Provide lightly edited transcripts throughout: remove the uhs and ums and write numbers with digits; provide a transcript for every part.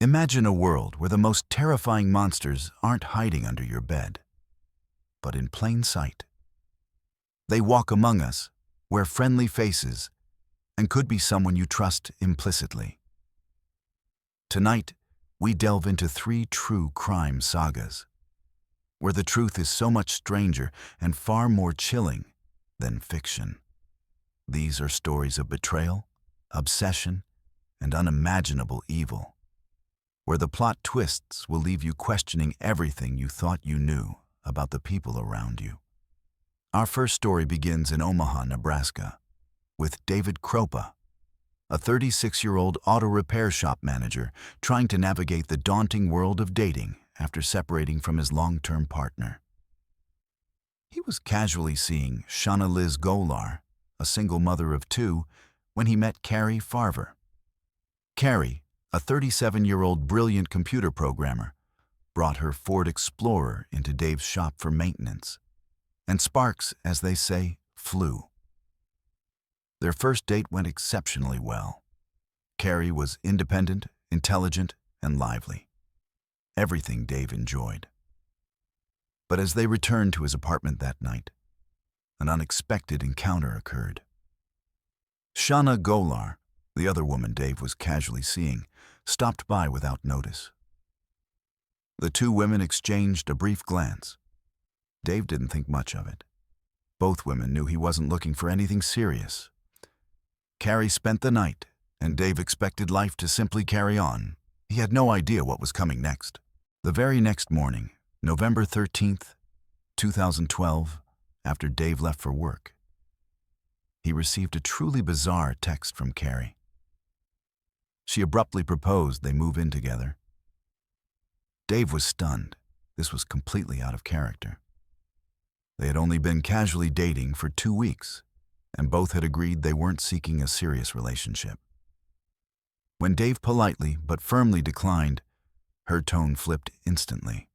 Imagine a world where the most terrifying monsters aren't hiding under your bed, but in plain sight. They walk among us, wear friendly faces, and could be someone you trust implicitly. Tonight, we delve into 3 true crime sagas, where the truth is so much stranger and far more chilling than fiction. These are stories of betrayal, obsession, and unimaginable evil, where the plot twists will leave you questioning everything you thought you knew about the people around you. Our first story begins in Omaha, Nebraska, with David Kropa, a 36-year-old auto repair shop manager trying to navigate the daunting world of dating after separating from his long-term partner. He was casually seeing Shauna Liz Golar, a single mother of 2, when he met Carrie Farver. Carrie, a 37-year-old brilliant computer programmer, brought her Ford Explorer into Dave's shop for maintenance, and sparks, as they say, flew. Their first date went exceptionally well. Carrie was independent, intelligent, and lively. Everything Dave enjoyed. But as they returned to his apartment that night, an unexpected encounter occurred. Shauna Golar, the other woman Dave was casually seeing, stopped by without notice. The 2 women exchanged a brief glance. Dave didn't think much of it. Both women knew he wasn't looking for anything serious. Carrie spent the night, and Dave expected life to simply carry on. He had no idea what was coming next. The very next morning, November 13th, 2012, after Dave left for work, he received a truly bizarre text from Carrie. She abruptly proposed they move in together. Dave was stunned. This was completely out of character. They had only been casually dating for 2 weeks, and both had agreed they weren't seeking a serious relationship. When Dave politely but firmly declined, her tone flipped instantly.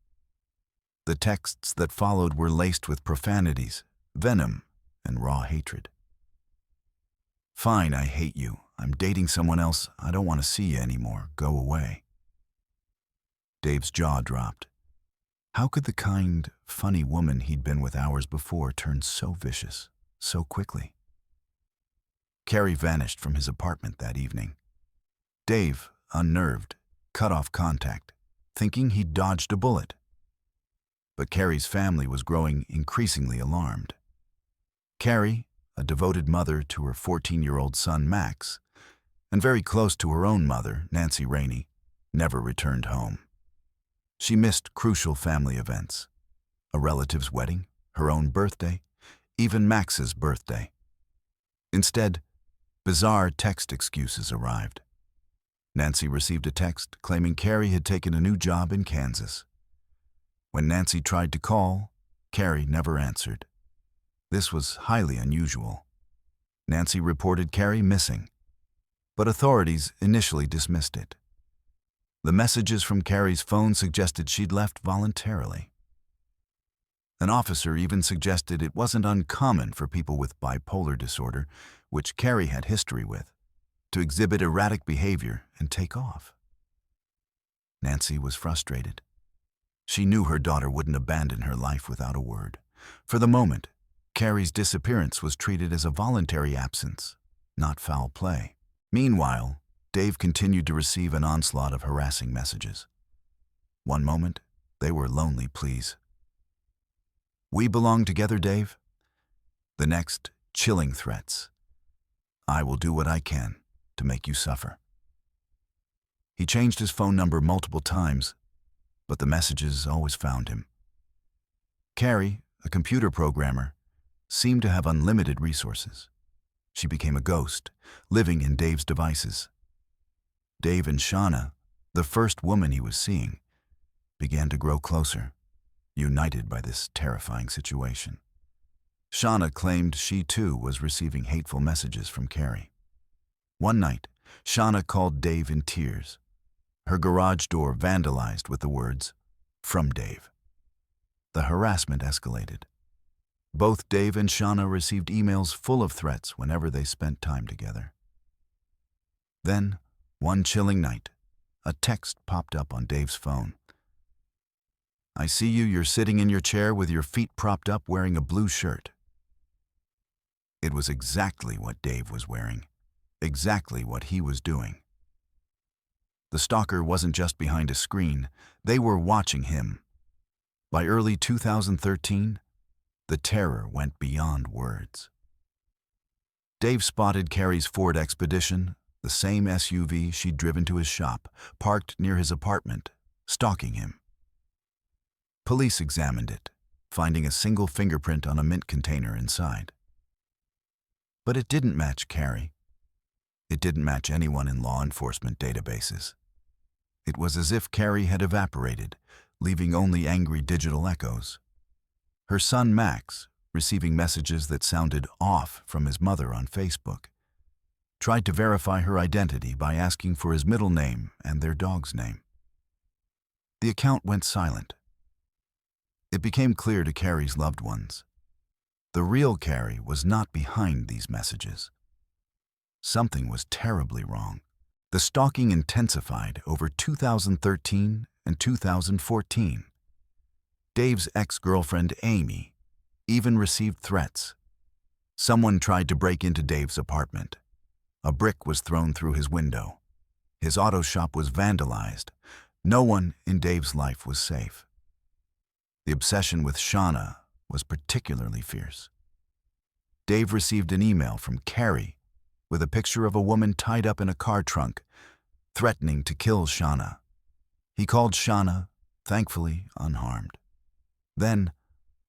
The texts that followed were laced with profanities, venom, and raw hatred. "Fine, I hate you. I'm dating someone else. I don't want to see you anymore. Go away." Dave's jaw dropped. How could the kind, funny woman he'd been with hours before turn so vicious, so quickly? Carrie vanished from his apartment that evening. Dave, unnerved, cut off contact, thinking he'd dodged a bullet. But Carrie's family was growing increasingly alarmed. Carrie, a devoted mother to her 14-year-old son Max, and very close to her own mother, Nancy Rainey, never returned home. She missed crucial family events: a relative's wedding, her own birthday, even Max's birthday. Instead, bizarre text excuses arrived. Nancy received a text claiming Carrie had taken a new job in Kansas. When Nancy tried to call, Carrie never answered. This was highly unusual. Nancy reported Carrie missing, but authorities initially dismissed it. The messages from Carrie's phone suggested she'd left voluntarily. An officer even suggested it wasn't uncommon for people with bipolar disorder, which Carrie had history with, to exhibit erratic behavior and take off. Nancy was frustrated. She knew her daughter wouldn't abandon her life without a word. For the moment, Carrie's disappearance was treated as a voluntary absence, not foul play. Meanwhile, Dave continued to receive an onslaught of harassing messages. One moment, they were lonely pleas. "We belong together, Dave." The next, chilling threats. "I will do what I can to make you suffer." He changed his phone number multiple times, but the messages always found him. Carrie, a computer programmer, seemed to have unlimited resources. She became a ghost, living in Dave's devices. Dave and Shauna, the first woman he was seeing, began to grow closer, united by this terrifying situation. Shauna claimed she too was receiving hateful messages from Carrie. One night, Shauna called Dave in tears, her garage door vandalized with the words, "From Dave." The harassment escalated. Both Dave and Shauna received emails full of threats whenever they spent time together. Then, one chilling night, a text popped up on Dave's phone. "I see you're sitting in your chair with your feet propped up wearing a blue shirt." It was exactly what Dave was wearing, exactly what he was doing. The stalker wasn't just behind a screen, they were watching him. By early 2013, the terror went beyond words. Dave spotted Carrie's Ford Expedition, the same SUV she'd driven to his shop, parked near his apartment, stalking him. Police examined it, finding a single fingerprint on a mint container inside. But it didn't match Carrie. It didn't match anyone in law enforcement databases. It was as if Carrie had evaporated, leaving only angry digital echoes. Her son Max, receiving messages that sounded off from his mother on Facebook, tried to verify her identity by asking for his middle name and their dog's name. The account went silent. It became clear to Carrie's loved ones. The real Carrie was not behind these messages. Something was terribly wrong. The stalking intensified over 2013 and 2014. Dave's ex-girlfriend, Amy, even received threats. Someone tried to break into Dave's apartment. A brick was thrown through his window. His auto shop was vandalized. No one in Dave's life was safe. The obsession with Shauna was particularly fierce. Dave received an email from Carrie with a picture of a woman tied up in a car trunk, threatening to kill Shauna. He called Shauna, thankfully unharmed. Then,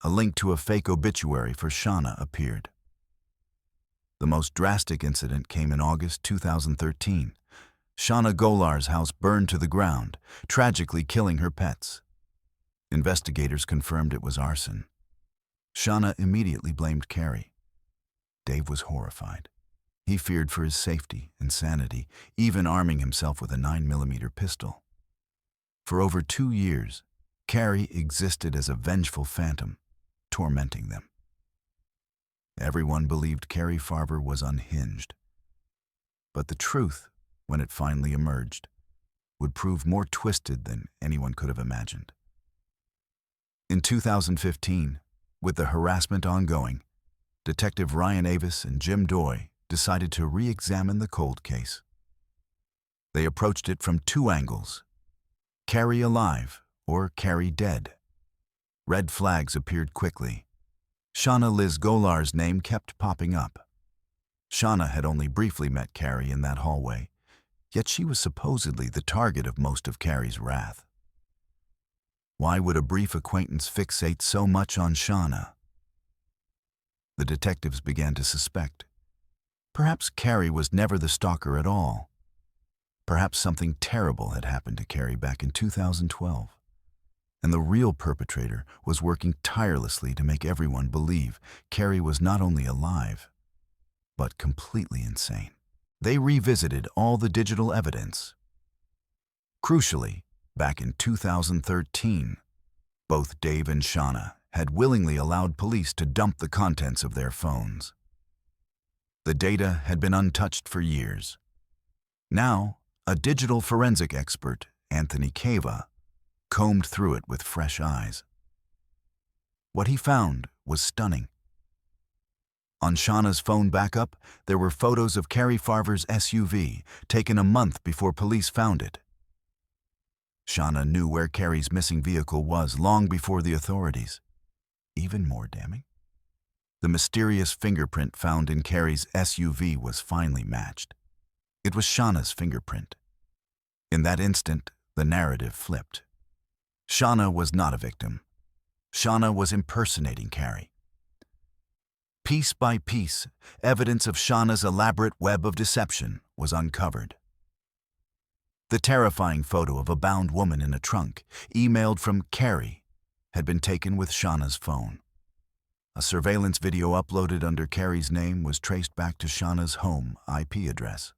a link to a fake obituary for Shauna appeared. The most drastic incident came in August 2013. Shauna Golar's house burned to the ground, tragically killing her pets. Investigators confirmed it was arson. Shauna immediately blamed Carrie. Dave was horrified. He feared for his safety and sanity, even arming himself with a 9mm pistol. For over 2 years, Carrie existed as a vengeful phantom, tormenting them. Everyone believed Carrie Farver was unhinged. But the truth, when it finally emerged, would prove more twisted than anyone could have imagined. In 2015, with the harassment ongoing, Detective Ryan Avis and Jim Doy decided to re-examine the cold case. They approached it from 2 angles: Carrie alive or Carrie dead. Red flags appeared quickly. Shauna Liz Golar's name kept popping up. Shauna had only briefly met Carrie in that hallway, yet she was supposedly the target of most of Carrie's wrath. Why would a brief acquaintance fixate so much on Shauna? The detectives began to suspect. Perhaps Carrie was never the stalker at all. Perhaps something terrible had happened to Carrie back in 2012. And the real perpetrator was working tirelessly to make everyone believe Carrie was not only alive, but completely insane. They revisited all the digital evidence. Crucially, back in 2013, both Dave and Shauna had willingly allowed police to dump the contents of their phones. The data had been untouched for years. Now, a digital forensic expert, Anthony Cava, combed through it with fresh eyes. What he found was stunning. On Shauna's phone backup, there were photos of Carrie Farver's SUV, taken a month before police found it. Shauna knew where Carrie's missing vehicle was long before the authorities. Even more damning, the mysterious fingerprint found in Carrie's SUV was finally matched. It was Shauna's fingerprint. In that instant, the narrative flipped. Shauna was not a victim. Shauna was impersonating Carrie. Piece by piece, evidence of Shauna's elaborate web of deception was uncovered. The terrifying photo of a bound woman in a trunk, emailed from Carrie, had been taken with Shauna's phone. A surveillance video uploaded under Carrie's name was traced back to Shauna's home IP address.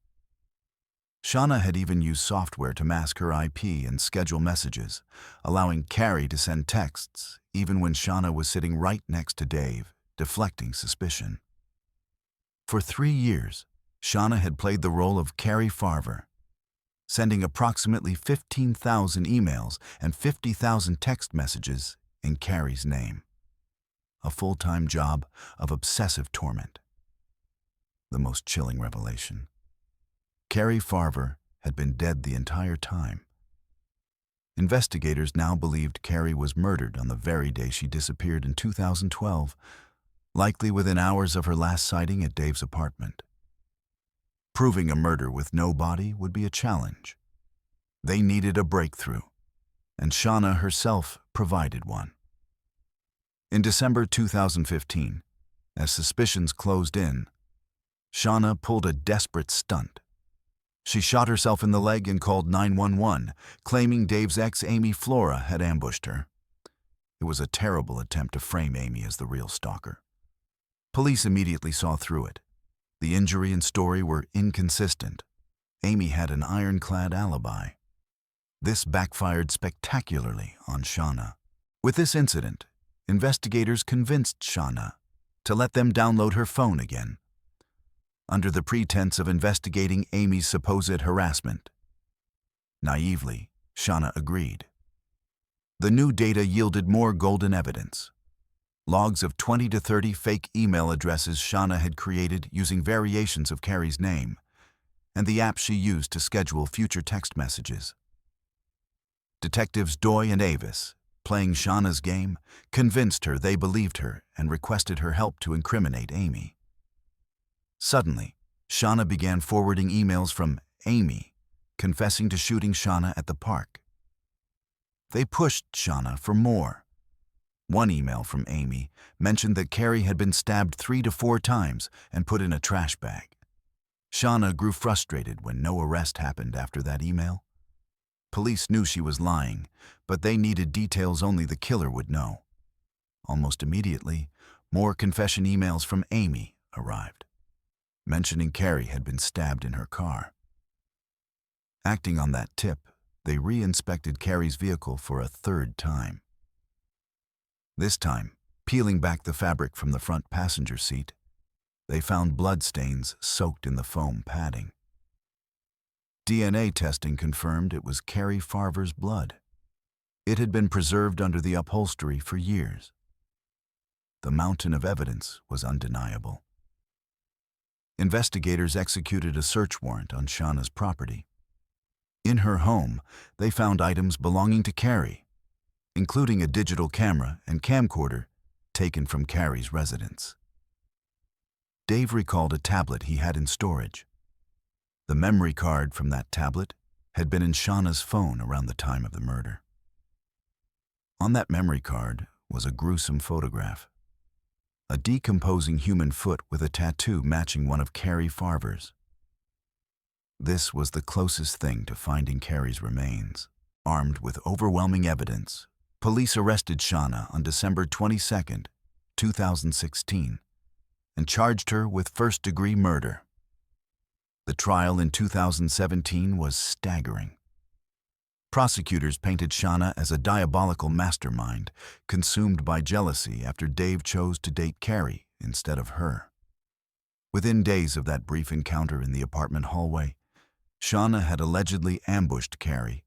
Shauna had even used software to mask her IP and schedule messages, allowing Carrie to send texts even when Shauna was sitting right next to Dave, deflecting suspicion. For 3 years, Shauna had played the role of Carrie Farver, sending approximately 15,000 emails and 50,000 text messages in Carrie's name. A full-time job of obsessive torment. The most chilling revelation. Carrie Farver had been dead the entire time. Investigators now believed Carrie was murdered on the very day she disappeared in 2012, likely within hours of her last sighting at Dave's apartment. Proving a murder with no body would be a challenge. They needed a breakthrough, and Shauna herself provided one. In December 2015, as suspicions closed in, Shauna pulled a desperate stunt. She shot herself in the leg and called 911, claiming Dave's ex, Amy Flora, had ambushed her. It was a terrible attempt to frame Amy as the real stalker. Police immediately saw through it. The injury and story were inconsistent. Amy had an ironclad alibi. This backfired spectacularly on Shauna. With this incident, investigators convinced Shauna to let them download her phone again, under the pretense of investigating Amy's supposed harassment. Naively, Shauna agreed. The new data yielded more golden evidence. Logs of 20 to 30 fake email addresses Shauna had created using variations of Carrie's name, and the app she used to schedule future text messages. Detectives Doy and Avis, playing Shauna's game, convinced her they believed her and requested her help to incriminate Amy. Suddenly, Shauna began forwarding emails from Amy, confessing to shooting Shauna at the park. They pushed Shauna for more. One email from Amy mentioned that Carrie had been stabbed 3 to 4 times and put in a trash bag. Shauna grew frustrated when no arrest happened after that email. Police knew she was lying, but they needed details only the killer would know. Almost immediately, more confession emails from Amy arrived, mentioning Carrie had been stabbed in her car. Acting on that tip, they re-inspected Carrie's vehicle for a 3rd time. This time, peeling back the fabric from the front passenger seat, they found bloodstains soaked in the foam padding. DNA testing confirmed it was Carrie Farver's blood. It had been preserved under the upholstery for years. The mountain of evidence was undeniable. Investigators executed a search warrant on Shauna's property. In her home, they found items belonging to Carrie, including a digital camera and camcorder taken from Carrie's residence. Dave recalled a tablet he had in storage. The memory card from that tablet had been in Shauna's phone around the time of the murder. On that memory card was a gruesome photograph. A decomposing human foot with a tattoo matching one of Carrie Farver's. This was the closest thing to finding Carrie's remains. Armed with overwhelming evidence, police arrested Shauna on December 22, 2016, and charged her with first-degree murder. The trial in 2017 was staggering. Prosecutors painted Shauna as a diabolical mastermind, consumed by jealousy after Dave chose to date Carrie instead of her. Within days of that brief encounter in the apartment hallway, Shauna had allegedly ambushed Carrie,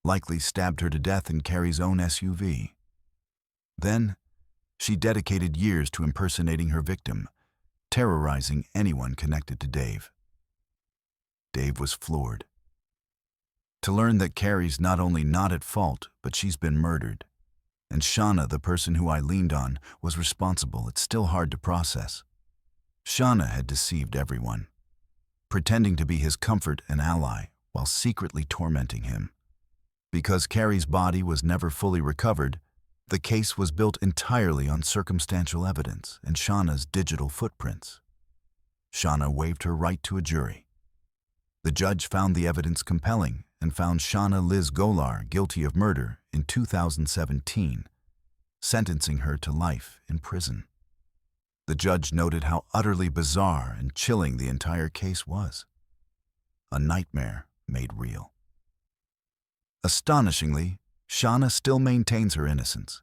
likely stabbed her to death in Carrie's own SUV. Then, she dedicated years to impersonating her victim, terrorizing anyone connected to Dave. Dave was floored. To learn that Carrie's not only not at fault, but she's been murdered, and Shauna, the person who I leaned on, was responsible, it's still hard to process. Shauna had deceived everyone, pretending to be his comfort and ally while secretly tormenting him. Because Carrie's body was never fully recovered, the case was built entirely on circumstantial evidence and Shauna's digital footprints. Shauna waived her right to a jury. The judge found the evidence compelling and found Shauna Liz Golar guilty of murder in 2017, sentencing her to life in prison. The judge noted how utterly bizarre and chilling the entire case was. A nightmare made real. Astonishingly, Shauna still maintains her innocence,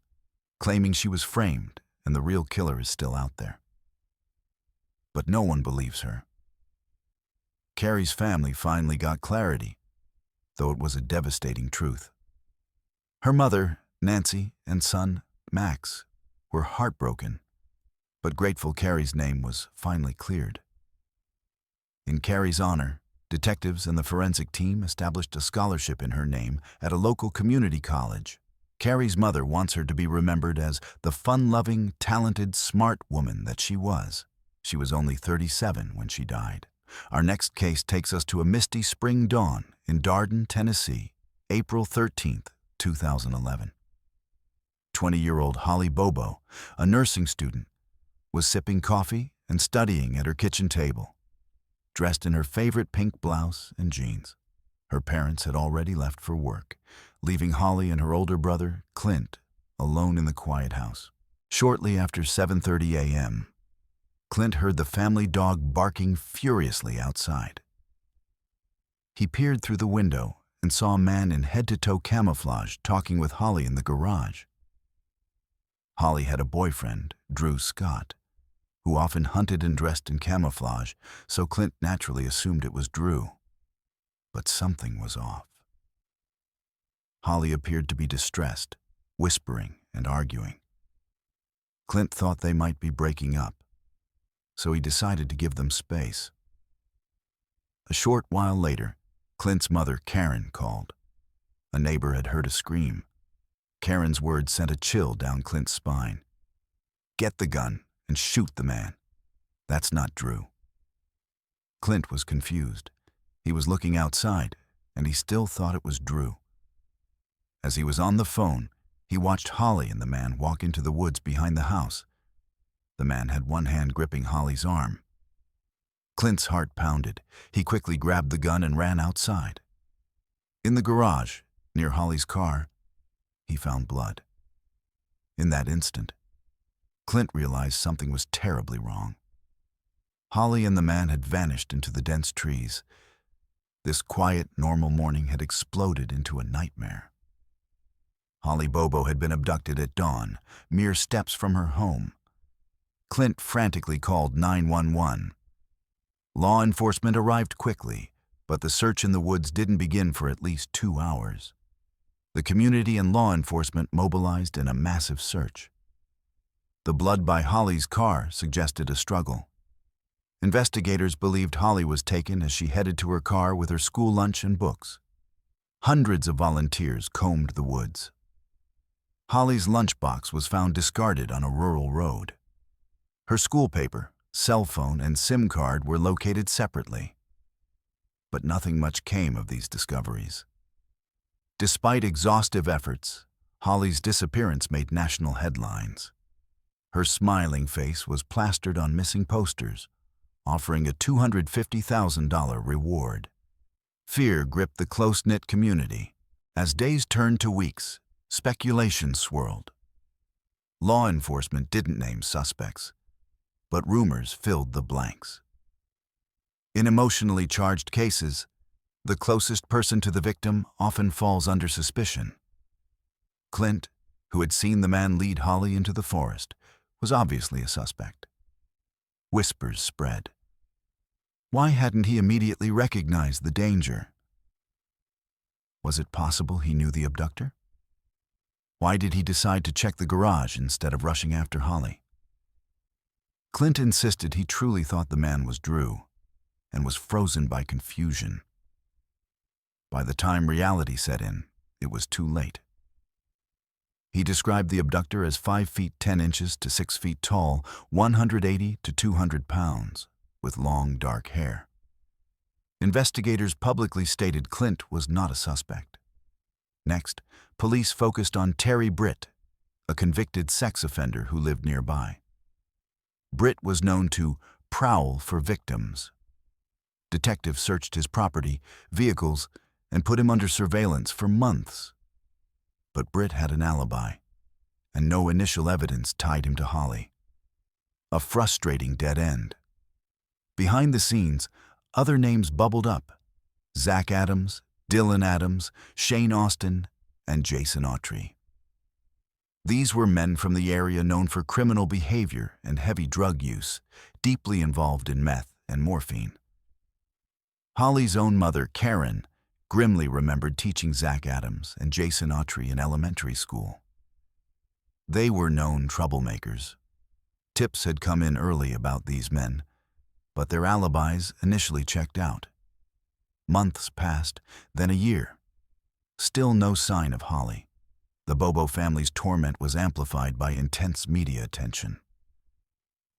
claiming she was framed and the real killer is still out there. But no one believes her. Carrie's family finally got clarity. though it was a devastating truth. Her mother, Nancy, and son, Max, were heartbroken, but grateful Carrie's name was finally cleared. In Carrie's honor, detectives and the forensic team established a scholarship in her name at a local community college. Carrie's mother wants her to be remembered as the fun-loving, talented, smart woman that she was. She was only 37 when she died. Our next case takes us to a misty spring dawn in Darden, Tennessee, April 13th, 2011. 20-year-old Holly Bobo, a nursing student, was sipping coffee and studying at her kitchen table, dressed in her favorite pink blouse and jeans. Her parents had already left for work, leaving Holly and her older brother, Clint, alone in the quiet house. Shortly after 7:30 a.m., Clint heard the family dog barking furiously outside. He peered through the window and saw a man in head-to-toe camouflage talking with Holly in the garage. Holly had a boyfriend, Drew Scott, who often hunted and dressed in camouflage, so Clint naturally assumed it was Drew. But something was off. Holly appeared to be distressed, whispering and arguing. Clint thought they might be breaking up, so he decided to give them space. A short while later, Clint's mother, Karen, called. A neighbor had heard a scream. Karen's words sent a chill down Clint's spine. "Get the gun and shoot the man. That's not Drew." Clint was confused. He was looking outside, and he still thought it was Drew. As he was on the phone, he watched Holly and the man walk into the woods behind the house. The man had one hand gripping Holly's arm. Clint's heart pounded. He quickly grabbed the gun and ran outside. In the garage, near Holly's car, he found blood. In that instant, Clint realized something was terribly wrong. Holly and the man had vanished into the dense trees. This quiet, normal morning had exploded into a nightmare. Holly Bobo had been abducted at dawn, mere steps from her home. Clint frantically called 911. Law enforcement arrived quickly, but the search in the woods didn't begin for at least 2 hours. The community and law enforcement mobilized in a massive search. The blood by Holly's car suggested a struggle. Investigators believed Holly was taken as she headed to her car with her school lunch and books. Hundreds of volunteers combed the woods. Holly's lunchbox was found discarded on a rural road. Her school paper, cell phone, and SIM card were located separately. But nothing much came of these discoveries. Despite exhaustive efforts, Holly's disappearance made national headlines. Her smiling face was plastered on missing posters, offering a $250,000 reward. Fear gripped the close-knit community. As days turned to weeks, speculation swirled. Law enforcement didn't name suspects, but rumors filled the blanks. In emotionally charged cases, the closest person to the victim often falls under suspicion. Clint, who had seen the man lead Holly into the forest, was obviously a suspect. Whispers spread. Why hadn't he immediately recognized the danger? Was it possible he knew the abductor? Why did he decide to check the garage instead of rushing after Holly? Clint insisted he truly thought the man was Drew, and was frozen by confusion. By the time reality set in, it was too late. He described the abductor as 5 feet 10 inches to 6 feet tall, 180 to 200 pounds, with long dark hair. Investigators publicly stated Clint was not a suspect. Next, police focused on Terry Britt, a convicted sex offender who lived nearby. Britt was known to prowl for victims. Detectives searched his property, vehicles, and put him under surveillance for months. But Britt had an alibi, and no initial evidence tied him to Holly. A frustrating dead end. Behind the scenes, other names bubbled up: Zach Adams, Dylan Adams, Shane Austin, and Jason Autry. These were men from the area known for criminal behavior and heavy drug use, deeply involved in meth and morphine. Holly's own mother, Karen, grimly remembered teaching Zach Adams and Jason Autry in elementary school. They were known troublemakers. Tips had come in early about these men, but their alibis initially checked out. Months passed, then a year. Still no sign of Holly. The Bobo family's torment was amplified by intense media attention.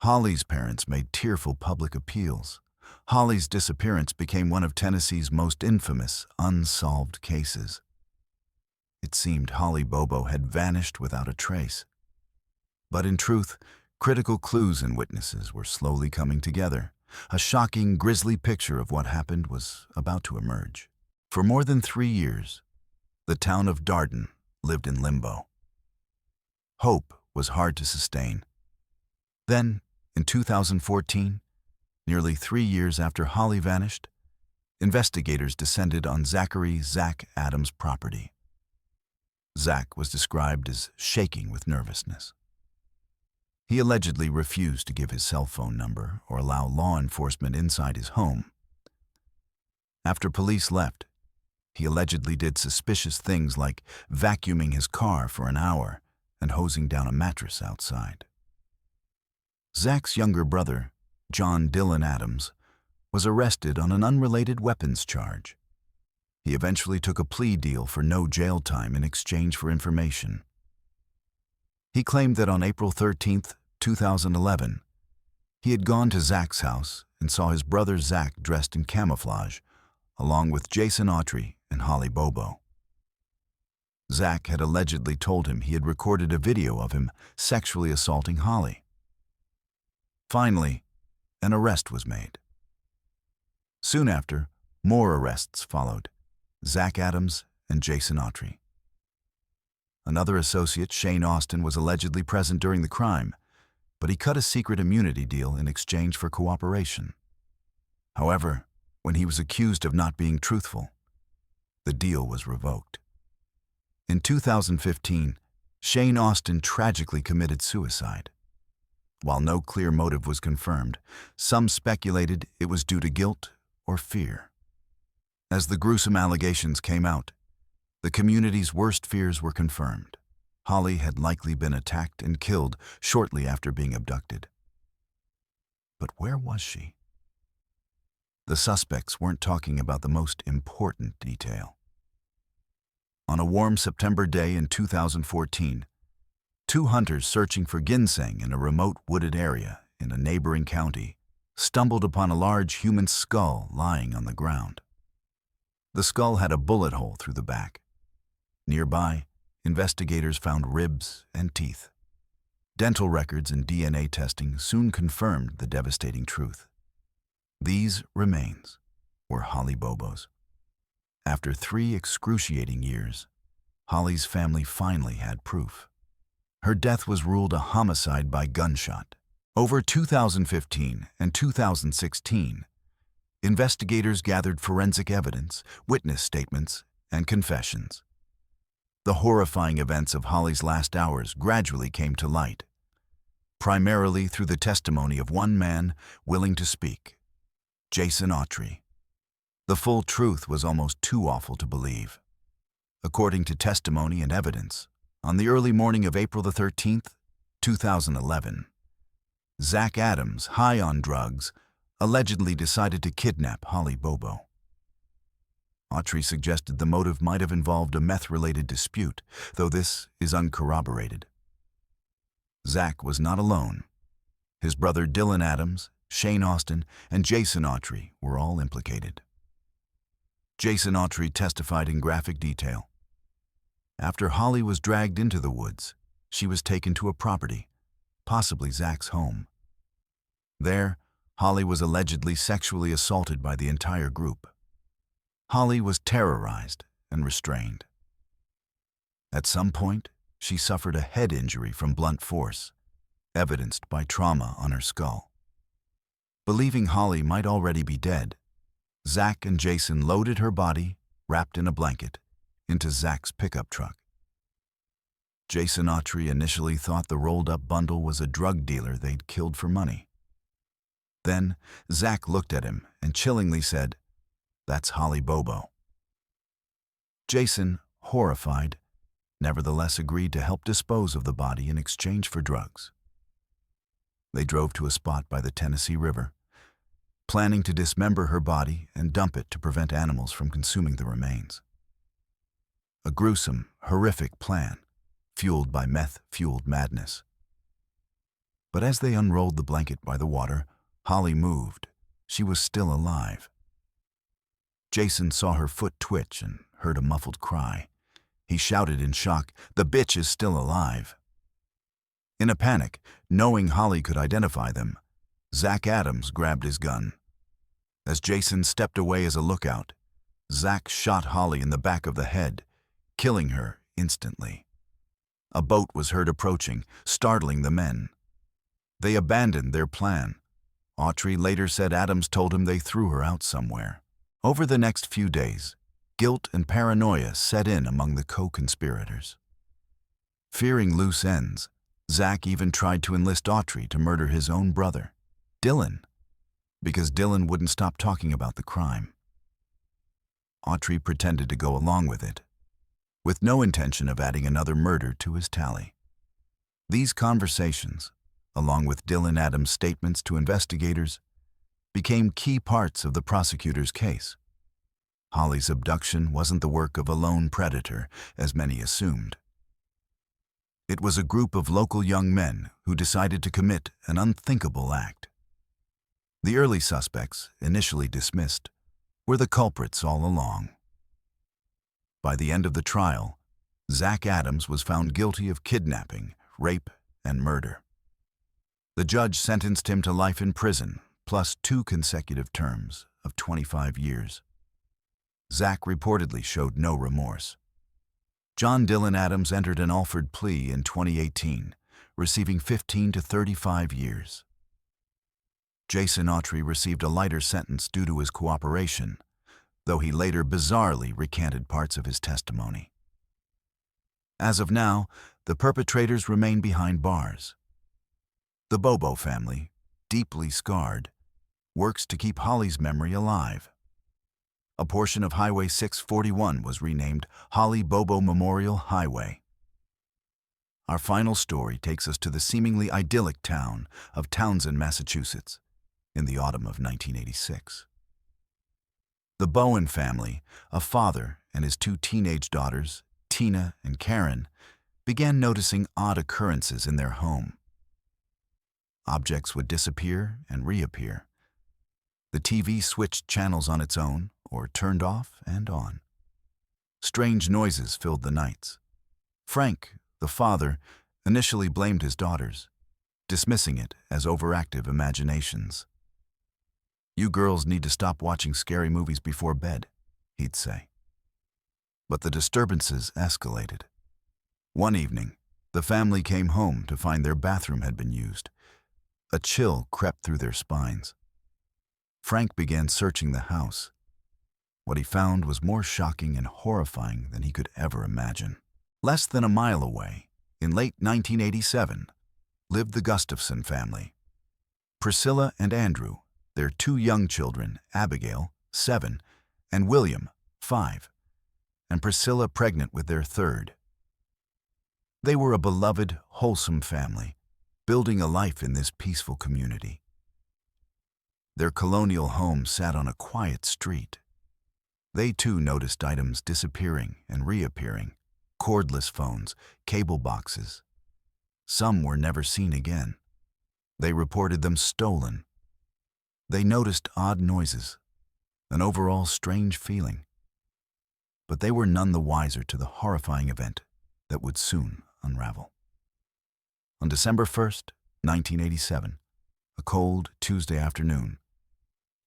Holly's parents made tearful public appeals. Holly's disappearance became one of Tennessee's most infamous unsolved cases. It seemed Holly Bobo had vanished without a trace. But in truth, critical clues and witnesses were slowly coming together. A shocking, grisly picture of what happened was about to emerge. For more than 3 years, the town of Darden lived in limbo. Hope was hard to sustain. Then, in 2014, nearly 3 years after Holly vanished, investigators descended on Zachary "Zach" Adams' property. Zach was described as shaking with nervousness. He allegedly refused to give his cell phone number or allow law enforcement inside his home. After police left, he allegedly did suspicious things like vacuuming his car for an hour and hosing down a mattress outside. Zach's younger brother, John Dylan Adams, was arrested on an unrelated weapons charge. He eventually took a plea deal for no jail time in exchange for information. He claimed that on April 13, 2011, he had gone to Zach's house and saw his brother Zach dressed in camouflage, along with Jason Autry and Holly Bobo. Zach had allegedly told him he had recorded a video of him sexually assaulting Holly. Finally, an arrest was made. Soon after, more arrests followed: Zach Adams and Jason Autry. Another associate, Shane Austin, was allegedly present during the crime, but he cut a secret immunity deal in exchange for cooperation. However, when he was accused of not being truthful, the deal was revoked. In 2015, Shane Austin tragically committed suicide. While no clear motive was confirmed, some speculated it was due to guilt or fear. As the gruesome allegations came out, the community's worst fears were confirmed. Holly had likely been attacked and killed shortly after being abducted. But where was she? The suspects weren't talking about the most important detail. On a warm September day in 2014, 2 hunters searching for ginseng in a remote wooded area in a neighboring county stumbled upon a large human skull lying on the ground. The skull had a bullet hole through the back. Nearby, investigators found ribs and teeth. Dental records and DNA testing soon confirmed the devastating truth. These remains were Holly Bobo's. After 3 excruciating years, Holly's family finally had proof. Her death was ruled a homicide by gunshot. Over 2015 and 2016, investigators gathered forensic evidence, witness statements, and confessions. The horrifying events of Holly's last hours gradually came to light, primarily through the testimony of one man willing to speak: Jason Autry. The full truth was almost too awful to believe. According to testimony and evidence, on the early morning of April 13, 2011, Zach Adams, high on drugs, allegedly decided to kidnap Holly Bobo. Autry suggested the motive might have involved a meth-related dispute, though this is uncorroborated. Zach was not alone. His brother Dylan Adams, Shane Austin, and Jason Autry were all implicated. Jason Autry testified in graphic detail. After Holly was dragged into the woods, she was taken to a property, possibly Zach's home. There, Holly was allegedly sexually assaulted by the entire group. Holly was terrorized and restrained. At some point, she suffered a head injury from blunt force, evidenced by trauma on her skull. Believing Holly might already be dead, Zach and Jason loaded her body, wrapped in a blanket, into Zach's pickup truck. Jason Autry initially thought the rolled-up bundle was a drug dealer they'd killed for money. Then, Zach looked at him and chillingly said, "That's Holly Bobo." Jason, horrified, nevertheless agreed to help dispose of the body in exchange for drugs. They drove to a spot by the Tennessee River, planning to dismember her body and dump it to prevent animals from consuming the remains. A gruesome, horrific plan, fueled by meth-fueled madness. But as they unrolled the blanket by the water, Holly moved. She was still alive. Jason saw her foot twitch and heard a muffled cry. He shouted in shock, "The bitch is still alive." In a panic, knowing Holly could identify them, Zach Adams grabbed his gun. As Jason stepped away as a lookout, Zach shot Holly in the back of the head, killing her instantly. A boat was heard approaching, startling the men. They abandoned their plan. Autry later said Adams told him they threw her out somewhere. Over the next few days, guilt and paranoia set in among the co-conspirators. Fearing loose ends, Zach even tried to enlist Autry to murder his own brother, Dylan, because Dylan wouldn't stop talking about the crime. Autry pretended to go along with it, with no intention of adding another murder to his tally. These conversations, along with Dylan Adams' statements to investigators, became key parts of the prosecutor's case. Holly's abduction wasn't the work of a lone predator, as many assumed. It was a group of local young men who decided to commit an unthinkable act. The early suspects, initially dismissed, were the culprits all along. By the end of the trial, Zach Adams was found guilty of kidnapping, rape, and murder. The judge sentenced him to life in prison, plus 2 consecutive terms of 25 years. Zach reportedly showed no remorse. John Dylan Adams entered an offered plea in 2018, receiving 15 to 35 years. Jason Autry received a lighter sentence due to his cooperation, though he later bizarrely recanted parts of his testimony. As of now, the perpetrators remain behind bars. The Bobo family, deeply scarred, works to keep Holly's memory alive. A portion of Highway 641 was renamed Holly Bobo Memorial Highway. Our final story takes us to the seemingly idyllic town of Townsend, Massachusetts, in the autumn of 1986. The Bowen family, a father and his 2 teenage daughters, Tina and Karen, began noticing odd occurrences in their home. Objects would disappear and reappear. The TV switched channels on its own or turned off and on. Strange noises filled the nights. Frank, the father, initially blamed his daughters, dismissing it as overactive imaginations. "You girls need to stop watching scary movies before bed," he'd say. But the disturbances escalated. One evening, the family came home to find their bathroom had been used. A chill crept through their spines. Frank began searching the house. What he found was more shocking and horrifying than he could ever imagine. Less than a mile away, in late 1987, lived the Gustafson family. Priscilla and Andrew, their 2 young children, Abigail, 7, and William, 5, and Priscilla pregnant with their 3rd. They were a beloved, wholesome family, building a life in this peaceful community. Their colonial home sat on a quiet street. They too noticed items disappearing and reappearing, cordless phones, cable boxes. Some were never seen again. They reported them stolen. They noticed odd noises, an overall strange feeling. But they were none the wiser to the horrifying event that would soon unravel. On December 1st, 1987, a cold Tuesday afternoon,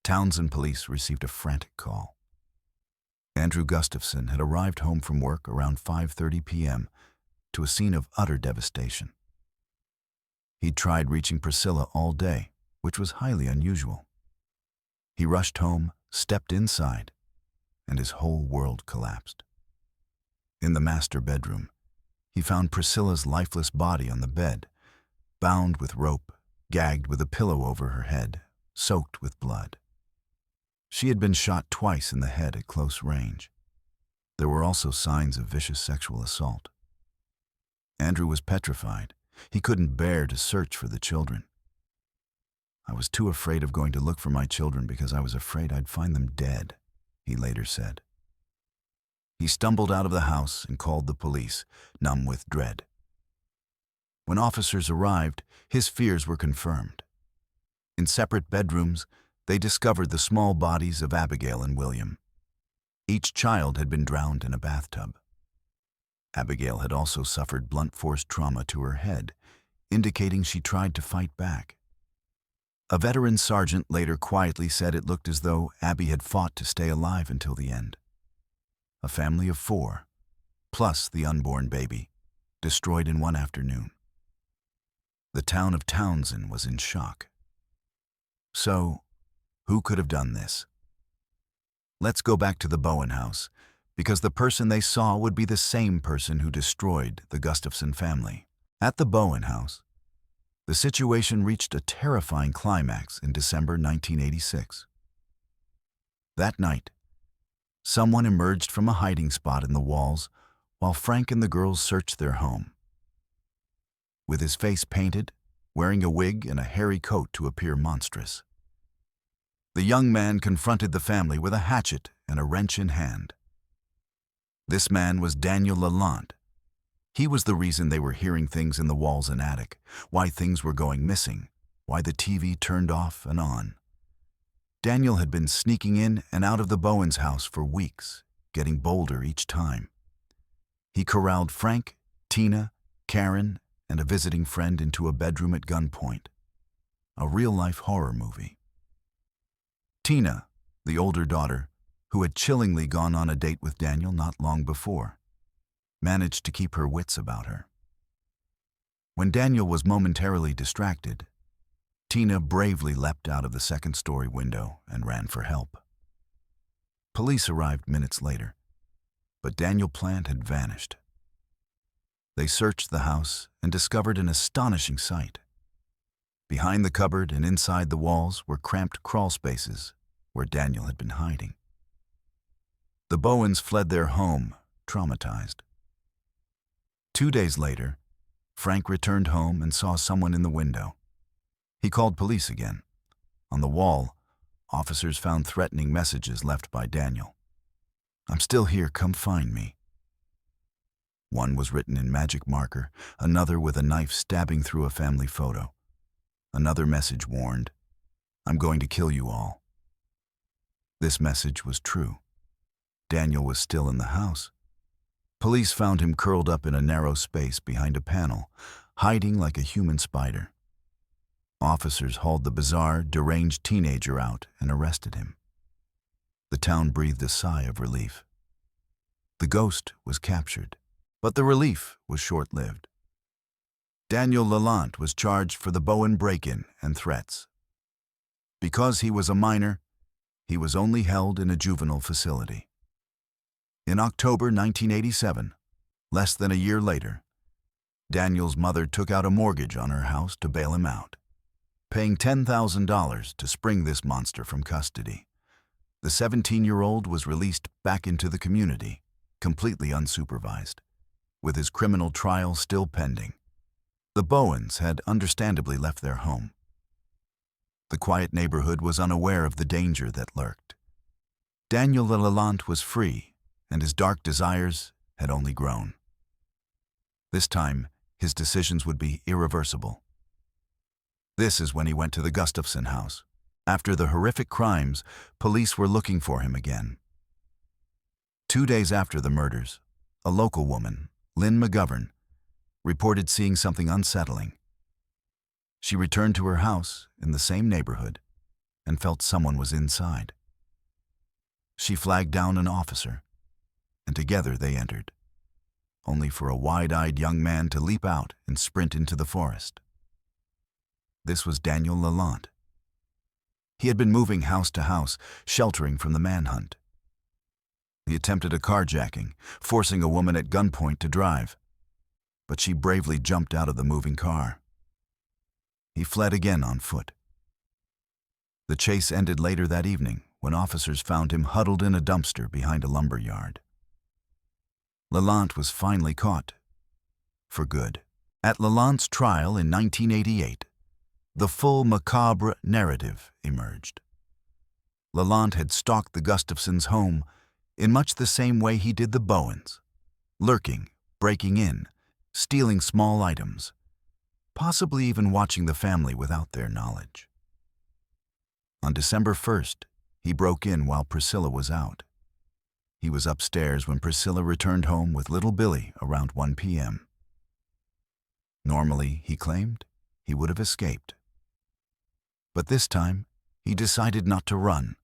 Townsend police received a frantic call. Andrew Gustafson had arrived home from work around 5:30 p.m. to a scene of utter devastation. He'd tried reaching Priscilla all day, which was highly unusual. He rushed home, stepped inside, and his whole world collapsed. In the master bedroom, he found Priscilla's lifeless body on the bed, bound with rope, gagged with a pillow over her head, soaked with blood. She had been shot twice in the head at close range. There were also signs of vicious sexual assault. Andrew was petrified. He couldn't bear to search for the children. "I was too afraid of going to look for my children because I was afraid I'd find them dead," he later said. He stumbled out of the house and called the police, numb with dread. When officers arrived, his fears were confirmed. In separate bedrooms, they discovered the small bodies of Abigail and William. Each child had been drowned in a bathtub. Abigail had also suffered blunt force trauma to her head, indicating she tried to fight back. A veteran sergeant later quietly said it looked as though Abby had fought to stay alive until the end. A family of 4, plus the unborn baby, destroyed in one afternoon. The town of Townsend was in shock. So, who could have done this? Let's go back to the Bowen house, because the person they saw would be the same person who destroyed the Gustafson family. At the Bowen house, the situation reached a terrifying climax in December 1986. That night, someone emerged from a hiding spot in the walls while Frank and the girls searched their home. With his face painted, wearing a wig and a hairy coat to appear monstrous, the young man confronted the family with a hatchet and a wrench in hand. This man was Daniel Lalonde. He was the reason they were hearing things in the walls and attic, why things were going missing, why the TV turned off and on. Daniel had been sneaking in and out of the Bowens' house for weeks, getting bolder each time. He corralled Frank, Tina, Karen, and a visiting friend into a bedroom at gunpoint. A real-life horror movie. Tina, the older daughter, who had chillingly gone on a date with Daniel not long before, managed to keep her wits about her. When Daniel was momentarily distracted, Tina bravely leapt out of the second-story window and ran for help. Police arrived minutes later, but Daniel Plant had vanished. They searched the house and discovered an astonishing sight. Behind the cupboard and inside the walls were cramped crawl spaces where Daniel had been hiding. The Bowens fled their home, traumatized. 2 days later, Frank returned home and saw someone in the window. He called police again. On the wall, officers found threatening messages left by Daniel. "I'm still here, come find me." One was written in magic marker, another with a knife stabbing through a family photo. Another message warned, "I'm going to kill you all." This message was true. Daniel was still in the house. Police found him curled up in a narrow space behind a panel, hiding like a human spider. Officers hauled the bizarre, deranged teenager out and arrested him. The town breathed a sigh of relief. The ghost was captured, but the relief was short-lived. Daniel Lalonde was charged for the Bowen break-in and threats. Because he was a minor, he was only held in a juvenile facility. In October 1987, less than a year later, Daniel's mother took out a mortgage on her house to bail him out, paying $10,000 to spring this monster from custody. The 17-year-old was released back into the community, completely unsupervised, with his criminal trial still pending. The Bowens had understandably left their home. The quiet neighborhood was unaware of the danger that lurked. Daniel Lalonde was free, and his dark desires had only grown. This time, his decisions would be irreversible. This is when he went to the Gustafson house. After the horrific crimes, police were looking for him again. 2 days after the murders, a local woman, Lynn McGovern, reported seeing something unsettling. She returned to her house in the same neighborhood and felt someone was inside. She flagged down an officer, and together they entered, only for a wide-eyed young man to leap out and sprint into the forest. This was Daniel Lalonde. He had been moving house to house, sheltering from the manhunt. He attempted a carjacking, forcing a woman at gunpoint to drive, but she bravely jumped out of the moving car. He fled again on foot. The chase ended later that evening when officers found him huddled in a dumpster behind a lumber yard. Lalonde was finally caught. For good. At Lalonde's trial in 1988, the full macabre narrative emerged. Lalonde had stalked the Gustafsons' home in much the same way he did the Bowens, lurking, breaking in, stealing small items, possibly even watching the family without their knowledge. On December 1st, he broke in while Priscilla was out. He was upstairs when Priscilla returned home with little Billy around 1 p.m. Normally, he claimed, he would have escaped. But this time, he decided not to run.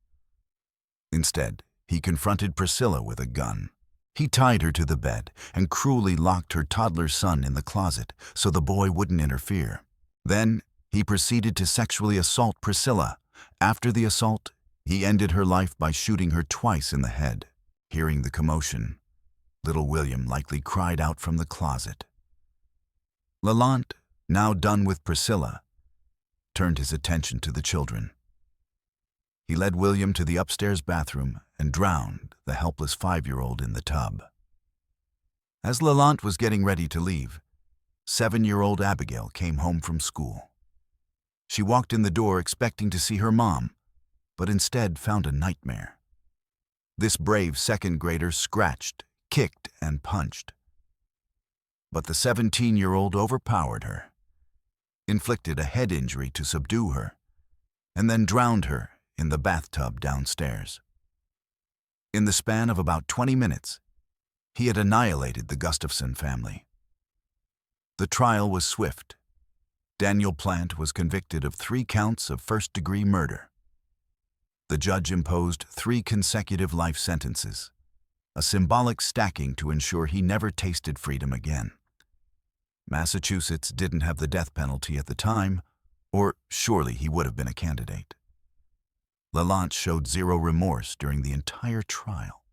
Instead, he confronted Priscilla with a gun. He tied her to the bed and cruelly locked her toddler son in the closet so the boy wouldn't interfere. Then, he proceeded to sexually assault Priscilla. After the assault, he ended her life by shooting her twice in the head. Hearing the commotion, little William likely cried out from the closet. Lalonde, now done with Priscilla, turned his attention to the children. He led William to the upstairs bathroom and drowned the helpless 5-year-old in the tub. As Lalonde was getting ready to leave, 7-year-old Abigail came home from school. She walked in the door expecting to see her mom, but instead found a nightmare. This brave second grader scratched, kicked, and punched. But the 17-year-old overpowered her, inflicted a head injury to subdue her, and then drowned her in the bathtub downstairs. In the span of about 20 minutes, he had annihilated the Gustafson family. The trial was swift. Daniel Plant was convicted of 3 counts of first-degree murder. The judge imposed 3 consecutive life sentences, a symbolic stacking to ensure he never tasted freedom again. Massachusetts didn't have the death penalty at the time, or surely he would have been a candidate. Lalonde showed zero remorse during the entire trial.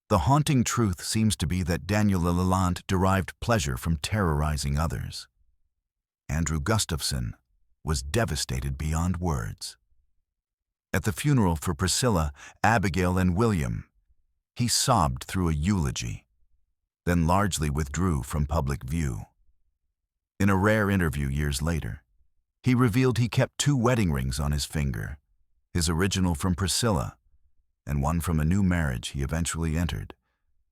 The haunting truth seems to be that Daniel Lalonde derived pleasure from terrorizing others. Andrew Gustafson was devastated beyond words. At the funeral for Priscilla, Abigail, and William, he sobbed through a eulogy, then largely withdrew from public view. In a rare interview years later, he revealed he kept 2 wedding rings on his finger, his original from Priscilla, and one from a new marriage he eventually entered,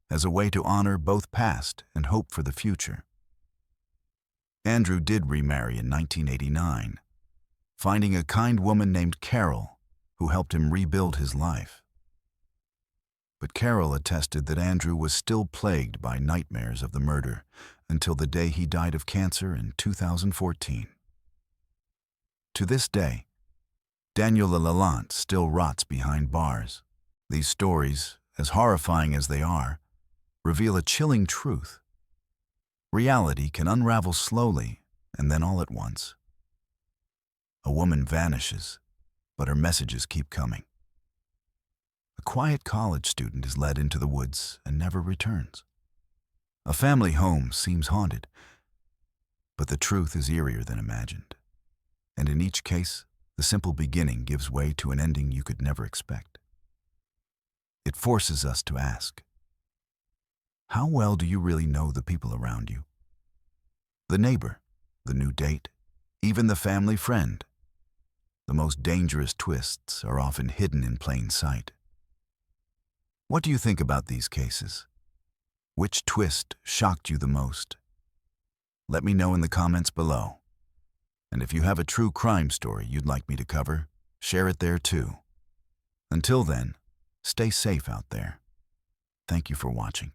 as a way to honor both past and hope for the future. Andrew did remarry in 1989, finding a kind woman named Carol who helped him rebuild his life. But Carol attested that Andrew was still plagued by nightmares of the murder until the day he died of cancer in 2014. To this day, Daniel Lalonde still rots behind bars. These stories, as horrifying as they are, reveal a chilling truth. Reality can unravel slowly and then all at once. A woman vanishes, but her messages keep coming. A quiet college student is led into the woods and never returns. A family home seems haunted, but the truth is eerier than imagined. And in each case, the simple beginning gives way to an ending you could never expect. It forces us to ask, how well do you really know the people around you? The neighbor, the new date, even the family friend. The most dangerous twists are often hidden in plain sight. What do you think about these cases? Which twist shocked you the most? Let me know in the comments below. And if you have a true crime story you'd like me to cover, share it there too. Until then, stay safe out there. Thank you for watching.